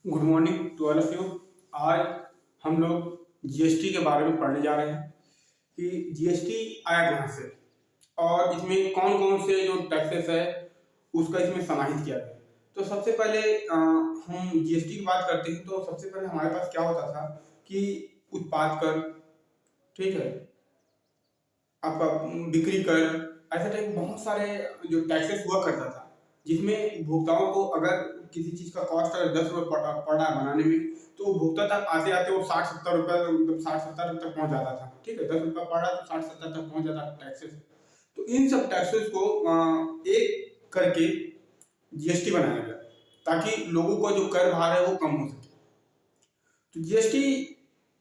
Good morning to all of you. आज हम लोग जीएसटी के बारे में पढ़ने जा रहे हैं कि जीएसटी आया कहाँ से और इसमें कौन कौन से जो टैक्सेस है उसका इसमें समाहित किया गया। तो सबसे पहले हम जीएसटी की बात करते हैं तो सबसे पहले हमारे पास क्या होता था कि उत्पाद कर, ठीक है, आपका बिक्री कर, ऐसे टाइप बहुत सारे जो टैक्सेस हुआ करता था जिसमें उपभोक्ताओं को अगर किसी चीज का कॉस्ट अगर 10 रुपये पड़ रहा है बनाने में तो उपभोक्ता तक आते आते वो 60-70 रुपये मतलब 60-70 तक पहुंच जाता था। ठीक है, 10 रुपये पड़ रहा तो 60-70 तक पहुंच जाता टैक्सेस। तो इन सब टैक्सेस को एक करके जीएसटी बनाया गया ताकि लोगों को जो कर भार है वो कम हो सके। तो जीएसटी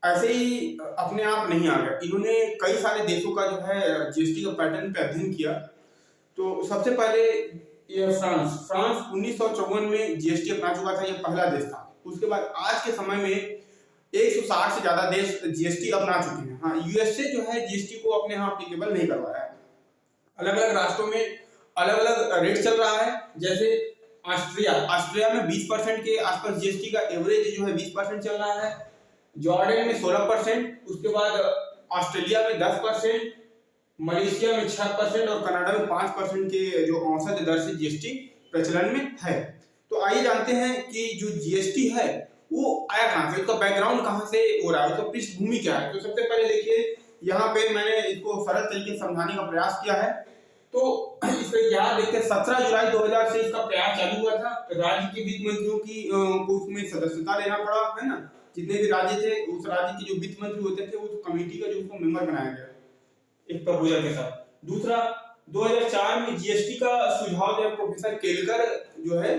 ऐसे ही अपने आप नहीं आ गया, इन्होंने कई सारे देशों का जो है जीएसटी का पैटर्न पे अध्ययन किया। तो सबसे पहले ये फ्रांस 1954 में जीएसटी अपना चुका था, ये पहला देश था। उसके बाद आज के समय में 160 से ज्यादा देश जीएसटी अपना चुके हैं। हाँ, यूएसए जो है जीएसटी को अपने यहाँ अप्लीकेबल नहीं करवाया है। अलग अलग राष्ट्रों में अलग अलग रेट चल रहा है। जैसे ऑस्ट्रिया में 20% के आसपास जीएसटी का एवरेज जो है 20% चल रहा है। जॉर्डन में 16%, उसके बाद ऑस्ट्रेलिया में 10%, मलेशिया में 6% और कनाडा में 5% के जो औसत दर से जीएसटी प्रचलन में है। तो आइए जानते हैं कि जो जीएसटी है वो आया कहाँ से, उसका बैकग्राउंड कहाँ से हो रहा है, उसका पृष्ठभूमि क्या है। तो सबसे पहले देखिए, यहाँ पे मैंने इसको सरल तरीके से समझाने का प्रयास किया है। तो इसका इतिहास देखते हैं। 17 जुलाई 2000 से इसका प्रयास चालू हुआ था। राज्य के वित्त मंत्रियों की को उसमें सदस्यता लेना पड़ा, है ना। जितने भी राज्य थे उस राज्य के जो वित्त मंत्री होते थे उस कमेटी का जो उसको मेंबर बनाया गया एक प्रपोजल के साथ। दूसरा, 2004 में जीएसटी का सुझाव दिया प्रोफेसर केलकर जो है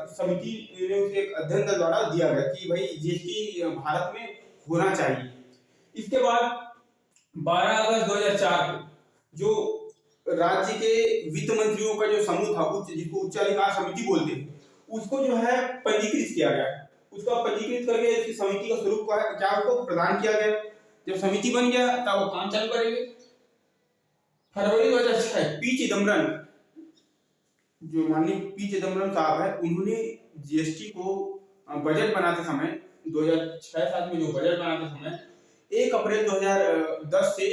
समिति ने उसे एक अध्ययन दल द्वारा दिया गया कि भाई जीएसटी भारत में होना चाहिए। इसके बाद 12 अगस्त 2004 को जो राज्य के वित्त मंत्रियों का जो समूह था, जिसको उच्चाधिकार समिति बोलते हैं, उसको जो है पंजीकृत किया गया। उसका पंजीकृत करके इसकी समिति का स्वरूप क्या उसको प्रदान किया गया। जब समिति बन गया तब वो काम चालू करेंगे। फरवरी 2006 पी चिदम्बरम, जो माननीय पी चिदम्बरम साहब है, उन्होंने जीएसटी को बजट बनाते समय 2006-07 में जो बजट बनाते समय 1 अप्रैल 2010 से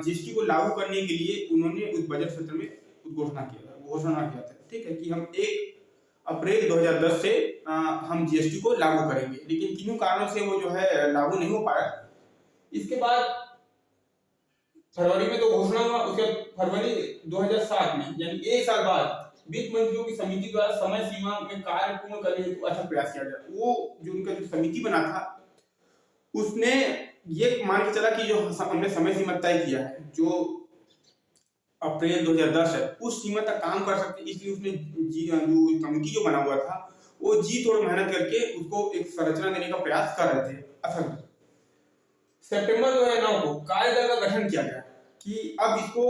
जीएसटी को लागू करने के लिए उन्होंने उस बजट सत्र में घोषणा किया था। ठीक है, कि हम 1 अप्रैल 2010 से हम जीएसटी को लागू करेंगे। लेकिन किन्हीं कारणों से वो जो है लागू नहीं हो पाया। इसके बाद फरवरी में तो घोषणा हुआ, उसके फरवरी 2007 में यानी 1 साल बाद वित्त मंत्रियों की समिति द्वारा समय सीमा में कार्य पूर्ण करने हेतु अच्छा प्रयास किया गया। वो जो उनका जो समिति बना था उसने ये मान के चला कि जो हमने समय सीमा तय किया है जो अप्रैल 2010 है उस सीमा तक काम कर सकते, इसलिए उसने जो कमिटी जो बना हुआ था वो जी तोड़ मेहनत करके उसको एक संरचना देने का प्रयास कर रहे थे। असल सितंबर 2009 को कार्यदल का गठन किया गया कि अब इसको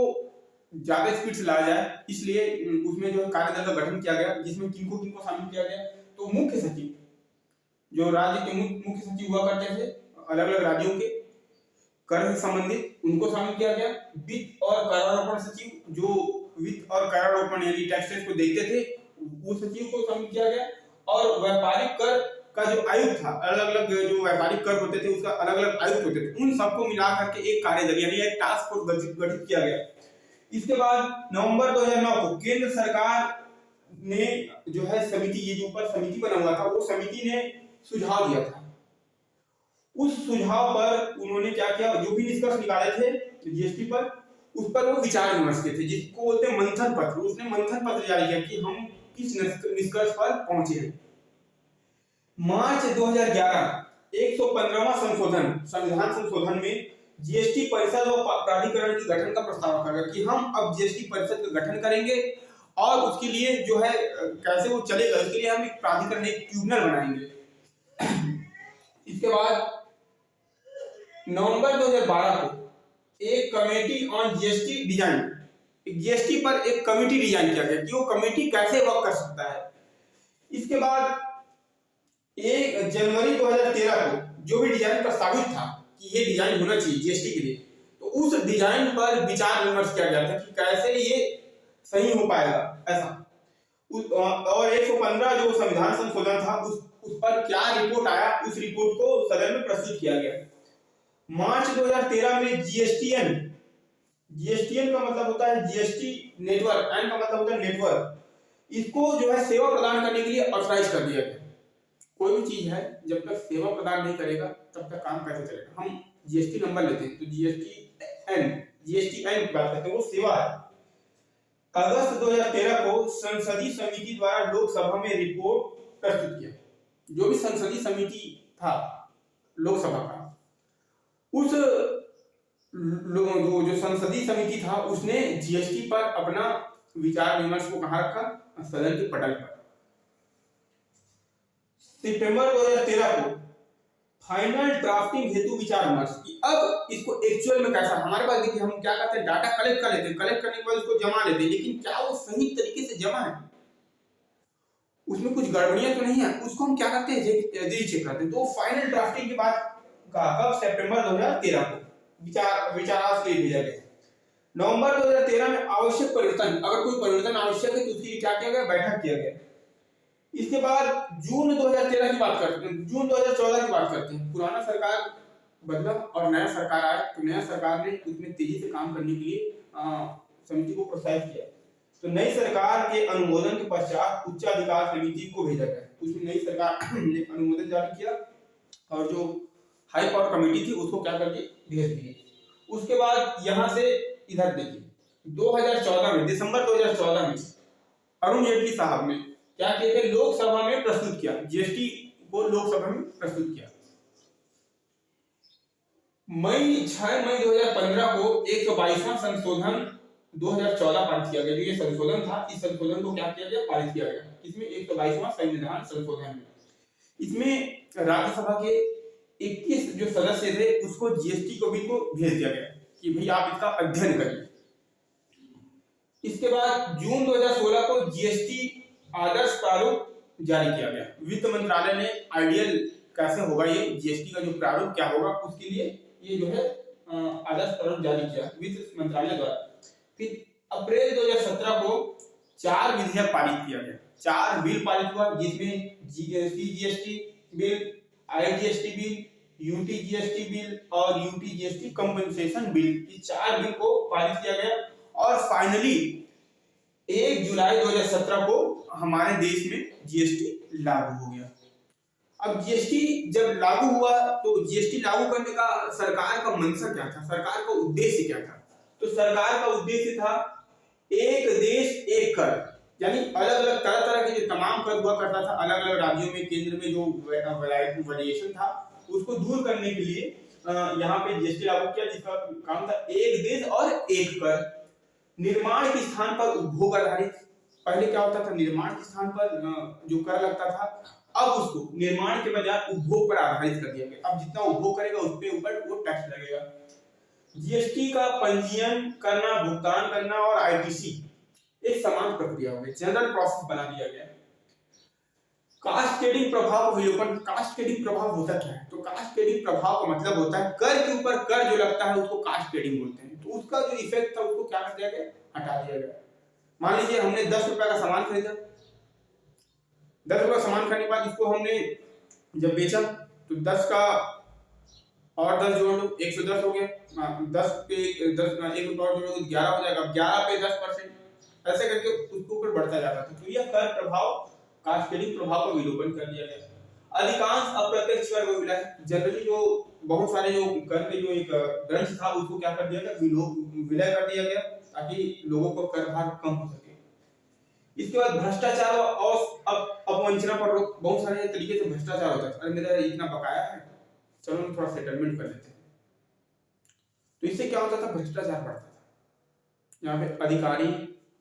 ज्यादा स्पीड से लाया जाए, इसलिए उसमें जो कार्यदल का गठन किया गया जिसमें किनको किनको शामिल किया गया। तो मुख्य सचिव, जो राज्य के मुख्य सचिव हुआ करते थे अलग अलग राज्यों के कर से संबंधित, उनको शामिल किया गया। वित्त और करारोपण सचिव, जो वित्त और करारोपण यानी टैक्सेस को देखते थे, उस सचिव को शामिल किया गया। और व्यापारिक कर का जो आयुक्त था, अलग अलग जो व्यापारिक कर होते थे उसका अलग अलग आयुक्त होते थे, उन सबको मिला करके एक कार्यदल यानी एक टास्क फोर्स गठित किया गया। इसके बाद नवंबर 2009 को केंद्र सरकार ने जो है समिति, ये जो ऊपर समिति बना हुआ था, वो समिति ने सुझाव दिया था। उस सुझाव पर उन्होंने क्या किया, जो भी निष्कर्ष निकाले थे जीएसटी पर, उस पर वो विचार विमर्श किए थे, जिसको बोलते हैं मंथन पत्र। उसने मंथन पत्र जारी किया कि हम किस निष्कर्ष पर पहुंचे हैं। मार्च 2011 115वां संविधान संशोधन में जीएसटी परिषद और प्राधिकरण के गठन का प्रस्ताव रखा गया कि हम अब जीएसटी परिषद का गठन करेंगे और उसके लिए जो है कैसे वो चलेगा उसके लिए हम एक प्राधिकरण, एक ट्रिब्यूनल बनाएंगे। इसके बाद नवंबर 2012 को एक committee on GST design, GST पर एक कमेटी डिजाइन किया गया कि वो कमेटी कैसे वर्क कर सकता है। इसके बाद 1 जनवरी 2013 को जो भी डिजाइन प्रस्तावित था कि ये डिजाइन होना चाहिए जीएसटी के लिए, तो उस डिजाइन पर विचार विमर्श किया गया था कि कैसे ये सही हो पाएगा ऐसा। और 115 जो संविधान संशोधन था उस पर क्या रिपोर्ट आया, उस रिपोर्ट को सदन में प्रस्तुत किया गया। मार्च 2013 में जीएसटीएन का मतलब होता है जीएसटी नेटवर्क, एन का मतलब होता है नेटवर्क, इसको जो है सेवा प्रदान करने के लिए ऑथराइज कर दिया गया। कोई भी चीज है जब तक सेवा प्रदान नहीं करेगा तब तक काम कैसे चलेगा। हम जीएसटी नंबर लेते हैं तो जीएसटीएन की बात करते हैं, वो सेवा है। अगस्त 2013 को संसदीय समिति द्वारा लोकसभा में रिपोर्ट प्रस्तुत किया। जो भी संसदीय समिति था लोकसभा का, उस जो संसदीय समिति था उसने जीएसटी पर अपना विचार विमर्श को कहाँ रखा, सदन के पटल पर। सितंबर 2013 को फाइनल ड्राफ्टिंग हेतु विचार विमर्श की। अब इसको एक्चुअल में कैसा, हमारे पास देखिए हम क्या करते हैं, डाटा कलेक्ट कर लेते हैं, कलेक्ट करने के बाद उसको जमा लेते हैं, लेकिन क्या वो सही तरीके से जमा है, उसमें कुछ गड़बड़ियां तो नहीं है, उसको हम क्या करते हैं चेक करते हैं। तो फाइनल ड्राफ्टिंग के बाद कब, सितंबर 2013 को विचारार्थ के लिए भेजा गया। नवंबर 2013 में आवश्यक परिवर्तन, अगर कोई परिवर्तन आवश्यक है तो उसकी क्या किया गया, बैठक किया गया। इसके बाद जून 2013 की बात करते हैं, जून 2014 की बात करते हैं। पुराना सरकार बदला और नया सरकार आया, तो नया सरकार ने उसमें तेजी से काम करने के लिए समिति को प्रोत्साहित किया। तो नई सरकार के अनुमोदन के पश्चात उच्चाधिकार समिति को भेजा गया। उसमें नई सरकार ने अनुमोदन जारी किया और जो हाई पावर कमेटी थी उसको क्या करके भेज दिए। उसके बाद यहां से इधर देखिए 2014 में, दिसंबर 2014 में अरुण जेटली साहब ने क्या किए थे, लोकसभा में प्रस्तुत किया, जीएसटी को लोकसभा में प्रस्तुत किया। 6 मई 2015 को 122वां संशोधन 2014 पारित किया गया। जो ये संशोधन था, इस संशोधन को क्या किया गया, पारित किया गया। इसमें 122वां संविधान संशोधन है। इसमें राज्यसभा के 21 जो सदस्य थे उसको जीएसटी को भी भेज दिया गया कि भाई आप इसका अध्ययन करिए। इसके बाद जून 2016 को जीएसटी आदर्श प्रारूप जारी किया गया। वित्त मंत्रालय ने आइडियल कैसे होगा ये जीएसटी का जो प्रारूप क्या होगा, उसके लिए ये जो है आदर्श प्रारूप जारी किया वित्त मंत्रालय द्वारा। फिर अप्रैल 2017 को 4 विधेयक पारित किया गया, 4 बिल पारित हुआ, जिसमें CGST bill, IGST bill, UTGST bill और यूटीजीएसटी कंपनसेशन बिल, ये 4 बिल को पारित किया गया। और फाइनली 1 जुलाई 2017 को हमारे देश में जीएसटी लागू हो गया। अब जीएसटी जब लागू हुआ तो जीएसटी लागू करने का सरकार का मंशा क्या था, सरकार का उद्देश्य क्या था? तो सरकार का उद्देश्य था एक देश एक कर, यानी अलग अलग तरह तरह के जो तमाम कर हुआ करता था अलग अलग राज्यों में, केंद्र में जो वेरिएशन था उसको दूर करने के लिए यहाँ पे जीएसटी लागू किया, जिसका काम था एक देश और एक कर। निर्माण के स्थान पर उपभोग आधारित, पहले क्या होता था, निर्माण के स्थान पर जो कर लगता था, अब उसको निर्माण के बजाय उपभोग पर आधारित कर दिया गया। अब जितना उपभोग करेगा उस पे ऊपर वो टैक्स लगेगा। जीएसटी का पंजीयन करना, भुगतान करना और आईटीसी एक समान प्रक्रिया हो गई, जनरल प्रोसेस बना दिया गया। कास्केडिंग प्रभाव अवलोकन, कास्केडिंग प्रभाव होता क्या है? तो कास्केडिंग प्रभाव का मतलब होता है कर के ऊपर कर जो लगता है उसको कास्केडिंग बोलते हैं। तो उसका जो इफेक्ट था उसको क्या कर दिया गया, हटा दिया गया। मान लीजिए हमने 10 रुपए का सामान खरीदा, 10 रुपए सामान खरीदने के बाद इसको हमने जब बेचा तो 10 का और 10 जोड़ लो, 110 हो गया। 10 पे 10 1 रुपया और जोड़ोगे 11 हो जाएगा। 11 पे 10%, ऐसे करके उसके ऊपर बढ़ता जाता था। तो यह कर प्रभाव, कास्केडिंग प्रभाव का विलोपन कर दिया गया। अधिकांश अप्रत्यक्ष कर विलय, जनरली जो बहुत सारे जो कर के जो एक दंड था उसको क्या कर दिया गया, विलय कर दिया गया ताकि लोगों को कर भार कम हो सके। इसके बाद भ्रष्टाचार और अपवंचना पर रोक, बहुत सारे तरीके से भ्रष्टाचार होता है। अरे मेरा इतना बकाया है, चलो हम थोड़ा सेटलमेंट कर लेते हैं। तो इससे क्या होता था, भ्रष्टाचार बढ़ता था। यहाँ पे अधिकारी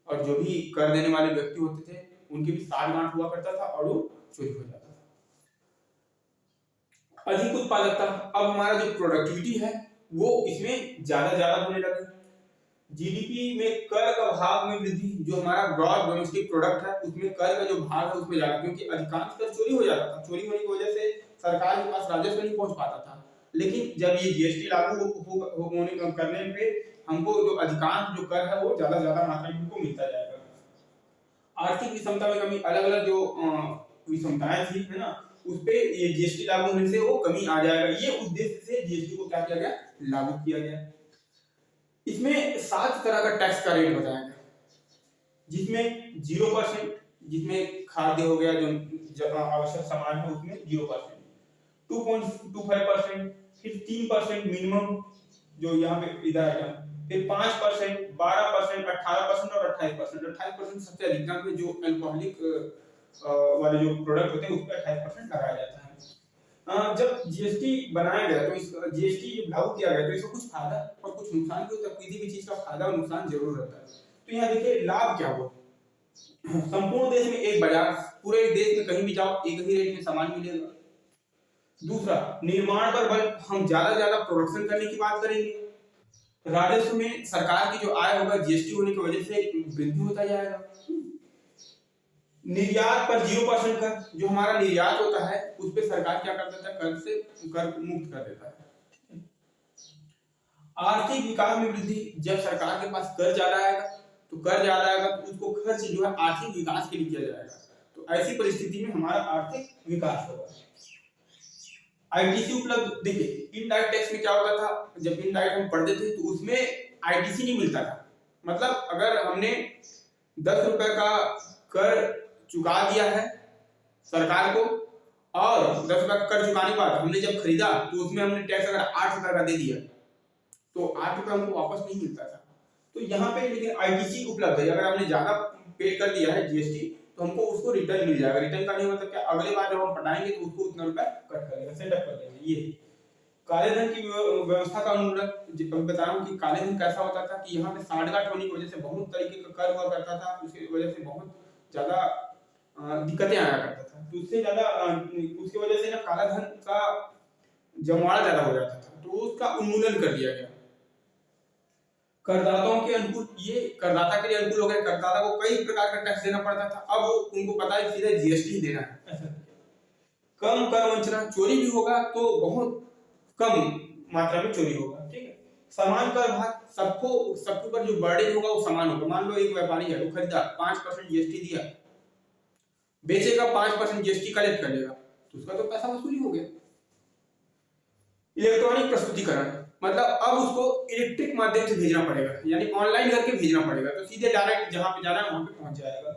और जो भी कर देने वाले व्यक्ति होते थे उनकी भी साठगांठ हुआ करता था और वो चोरी हो जाता था। अधिक उत्पादकता, अब हमारा जो प्रोडक्टिविटी है वो इसमें ज्यादा होने लगी। जीडीपी में कर का भाग में वृद्धि, जो हमारा ग्रॉस डोमेस्टिक प्रोडक्ट है उसमें कर का जो भाग है उसमें ज्यादा, क्योंकि अधिकांश कर चोरी हो जाता था। चोरी होने की वजह से सरकार के पास राजस्व नहीं पहुंच पाता था। लेकिन जब ये जीएसटी लागू होने करने पे हमको जो अधिकांश जो कर है वो ज्यादा मात्रा में हमको मिलता जाएगा। आर्थिक विषमता में कमी, अलग अलग जो क्षमताएं थी, है ना, उस पे ये जीएसटी लागू होने से वो कमी आ जाएगा। ये उद्देश्य से जीएसटी को क्या किया गया, लागू किया गया। इसमें 7 तरह का टैक्स का रेट बताया गया, जिसमें 0%, जिसमें खाद्य हो गया, जो आवश्यक सामान है उसमें 0%, 2.25%, फिर 3% मिनिमम जो यहाँ पे इधर आइटम, फिर 5%, 12%, 18% और 28%। 28% सबसे अधिक दाम पे जो अल्कोहलिक वाले जो प्रोडक्ट होते हैं उस पर 28% लगाया जाता है। जब जीएसटी बनाया गया तो इस जीएसटी लागू किया गया तो इसका कुछ फायदा और कुछ नुकसान भी होता है। किसी भी चीज का फायदा और नुकसान जरूर रहता है। तो यहाँ देखिए लाभ क्या हुआ, संपूर्ण देश में एक बाजार, पूरे देश में कहीं भी जाओ एक ही रेट में सामान मिलेगा। दूसरा, निर्माण पर बल, हम ज्यादा प्रोडक्शन करने की बात करेंगे। राजस्व में सरकार की जो आय होगा जीएसटी होने की वजह से वृद्धि होता जाएगा। निर्यात पर 0% कर, जो हमारा निर्यात होता है उस पे सरकार क्या कर देता है, कर मुक्त कर देता है। आर्थिक विकास में वृद्धि, जब सरकार के पास कर ज्यादा आएगा तो उसको खर्च जो है आर्थिक विकास के लिए किया जाएगा। तो ऐसी परिस्थिति में हमारा आर्थिक विकास होगा। आईटीसी उपलब्ध, देखिए इनडायरेक्ट टैक्स में क्या होता था, जब इनडायरेक्ट हम पढ़ते थे तो उसमें आईटीसी नहीं मिलता था। मतलब अगर हमने 10 रुपए का कर चुका दिया है सरकार को और 10 रुपए का कर चुकाने के बाद हमने जब खरीदा तो उसमें हमने टैक्स अगर 8 रुपए का दे दिया तो 8 रुपए हमको वापस नहीं मिलता था। तो यहाँ पे लेकिन आईटीसी उपलब्ध है, अगर आपने ज्यादा पे कर दिया है जीएसटी तो हमको उसको रिटर्न मिल जाएगा। रिटर्न का नहीं मतलब क्या, अगले बार जब हम पटाएंगे तो उसको उतना रुपए कट करेगा, सेटअप कर देंगे। ये काले धन की व्यवस्था का उन्मूलन, बता रहा हूँ कि काले धन कैसा होता था कि यहाँ पे सांठगांठ होने की वजह से बहुत तरीके का कर हुआ करता था, उसकी वजह से बहुत ज्यादा दिक्कतें आया करता था। तो उससे ज्यादा उसकी वजह से ना काला धन का जमावड़ा ज्यादा हो जाता था, तो उसका उन्मूलन कर दिया गया। करदाताओं के अनुकूल, ये करदाता के लिए अनुकूल हो गया। करदाता को कई प्रकार का टैक्स देना पड़ता था, अब उनको पता है सीधे जीएसटी देना है। कम कर वंचना, चोरी भी होगा तो बहुत कम मात्रा में चोरी होगा, ठीक है। समान कर भाग, सबके ऊपर जो बर्डन होगा वो समान होगा। मान लो एक व्यापारी है, वो खरीदा 5% जीएसटी दिया, बेचेगा 5% जीएसटी कलेक्ट कर लेगा तो उसका तो पैसा वसूली हो गया। इलेक्ट्रॉनिक प्रस्तुतिकरण, मतलब अब उसको इलेक्ट्रिक माध्यम से भेजना पड़ेगा, यानी ऑनलाइन करके भेजना पड़ेगा, तो सीधे डायरेक्ट जहां पे जाना है वहां पे पहुंच जाएगा।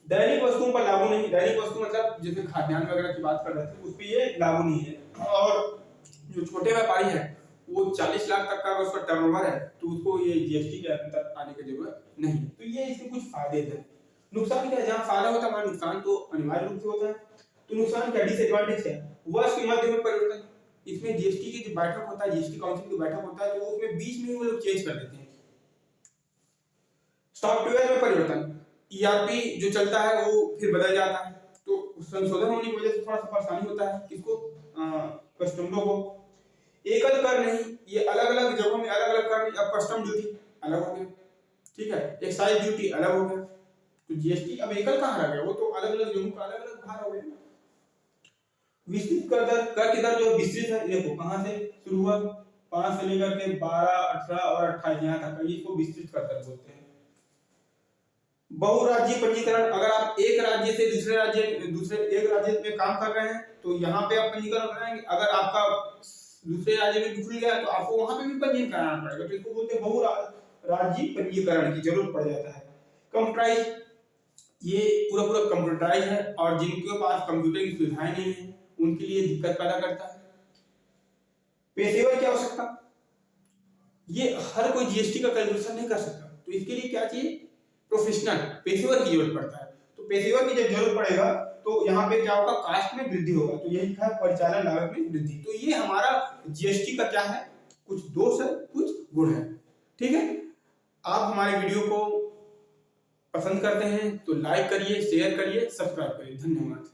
दैनिक वस्तुओं पर लागू नहीं, दैनिक वस्तु मतलब जैसे खाद्यान्न वगैरह की बात कर रहे थे उस पे ये लागू नहीं है। और जो छोटे व्यापारी है वो 40 लाख तक का उसका टर्नओवर है तो उसको ये जीएसटी के अंदर आने की जरूरत नहीं। तो ये इसके कुछ फायदे थे। नुकसान क्या है, जहाँ फायदा होता है वहां नुकसान तो अनिवार्य रूप से होता है। तो नुकसान क्या, डिसएडवांटेज है, वर्ष के मध्य में परिवर्तन, इसमें जीएसटी की जो बैठक होता है, जीएसटी काउंसिल की बैठक होता है तो उसमें बीच में ही वो लोग चेंज कर देते हैं। सॉफ्टवेयर में परिवर्तन, ईआरपी जो चलता है वो फिर बदल जाता है, तो संशोधन होने की वजह से थोड़ा सा परेशानी होता है किसको, कस्टमरों को। एकल कर नहीं, ये अलग अलग जगहों में अलग अलग कर नहीं, अब कस्टम ड्यूटी अलग हो गया, ठीक है, एक्साइज ड्यूटी अलग हो गया, तो जीएसटी अब एकल कहाँ रह गया, वो तो अलग अलग जगहों का अलग अलग भार हो गया। विस्तृत कर दर, कर की दर जो विस्तृत है, देखो कहां से शुरू हुआ, 5 से लेकर के 12, 18 और 28 यहाँ तक, इसको विस्तृत कर दर बोलते हैं। बहुराज्यीय पंजीकरण, अगर आप एक राज्य से दूसरे एक राज्य में काम कर रहे हैं तो यहाँ पे आप पंजीकरण कराएंगे, अगर आपका दूसरे राज्य में भी खुल गया तो आपको वहां पे भी पंजीकरण कराना पड़ेगा, तो इसको बोलते हैं बहुराज्यीय पंजीकरण की जरूरत पड़ जाता है। कंप्यूटराइज, ये पूरा कंप्यूटराइज है और जिनके पास कंप्यूटर की सुविधाएं नहीं है उनके लिए दिक्कत पैदा करता है। पेशेवर की आवश्यकता, ये हर कोई जीएसटी का कैलकुलेशन नहीं कर सकता, तो इसके लिए क्या चाहिए, प्रोफेशनल पेशेवर की जरूरत पड़ता है। तो पेशेवर की जब जरूरत पड़ेगा तो यहाँ पे क्या होगा, कास्ट में वृद्धि होगा, तो यही लिखा है परिचालन लागत में वृद्धि। तो ये हमारा जीएसटी का क्या है, कुछ दोष है कुछ गुण है, ठीक है। आप हमारे वीडियो को पसंद करते हैं तो लाइक करिए, शेयर करिए, सब्सक्राइब करिए। धन्यवाद।